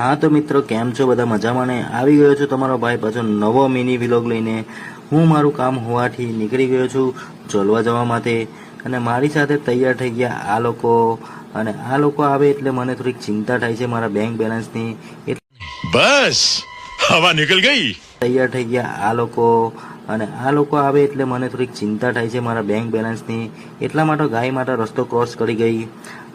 हाँ तो मित्रों केम छो बधा मजामां ने આવી ગયો છું તમારો ભાઈ પાછો નવો મિની વ્લોગ લઈને। હું મારું કામ હોવાથી નીકળી ગયો છું જોલવા જવા માટે અને મારી સાથે તૈયાર થઈ ગયા આ લોકો અને આ લોકો આવે એટલે મને થોડીક ચિંતા થાય છે મારા બેંક બેલેન્સની। બસ હવા નીકળ ગઈ। તૈયાર થઈ ગયા આ લોકો અને આ લોકો આવે એટલે મને થોડીક ચિંતા થાય છે મારા બેંક બેલેન્સની, એટલા માટે ગાય માટે રસ્તો ક્રોસ કરી ગઈ।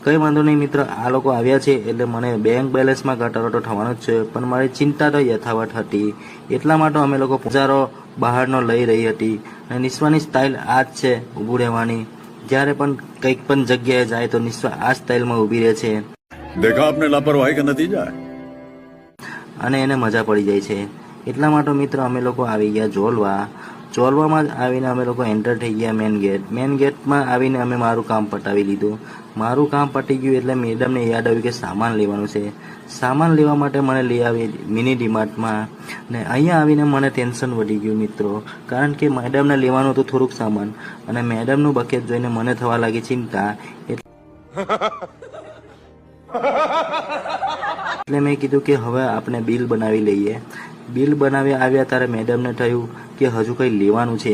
કંઈ વાંધો નહીં મિત્ર, આ લોકો આવ્યા છે એટલે મને બેંક બેલેન્સમાં ઘટાડો તો થવાનો જ છે, પણ મારી ચિંતા તો યથાવત હતી, એટલા માટે અમે લોકો પૂજારો બહારનો લઈ રહી હતી। અને નિસ્વાની સ્ટાઇલ આ જ છે ઊભું રહેવાની, જ્યારે પણ કંઈક પણ જગ્યાએ જાય તો નિસ્વા આ સ્ટાઇલમાં ઊભી રહે છે। देखा आपने लापरवाही का नतीजा અને એને મજા પડી જાય છે, એટલા માટે મિત્ર અમે લોકો આવી ગયા જોલવામાં જ આવીને અમે લોકો એન્ટર થઈ ગયા મેન ગેટમાં આવીને અમે મારું કામ પતાવી લીધું। મારું કામ પતી ગયું એટલે મેડમને યાદ આવ્યું કે સામાન લેવાનું છે। સામાન લેવા માટે મને લઈ આવી મિની ડીમાર્ટમાં, ને અહીંયા આવીને મને ટેન્શન વધી ગયું મિત્રો, કારણ કે મેડમને લેવાનું હતું થોડુંક સામાન અને મેડમનું બકેટ જોઈને મને થવા લાગી ચિંતા। એટલે મેં કીધું કે હવે આપણે બિલ બનાવી લઈએ। બિલ બનાવી આવ્યા ત્યારે મેડમને થયું કે હજુ કંઈ લેવાનું છે,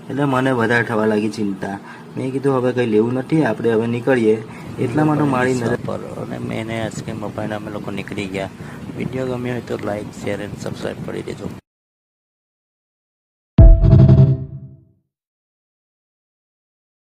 એટલે મને વધારે થવા લાગી ચિંતા। મેં કીધું હવે કંઈ લેવું નથી, આપણે હવે નીકળીએ, એટલા માટે મારી નજર પર અને મેં આઈસ્ક્રીમ અપાઈને અમે લોકો નીકળી ગયા। વિડીયો ગમ્યો હોય તો લાઈક શેર અને સબસ્ક્રાઈબ કરી દેજો।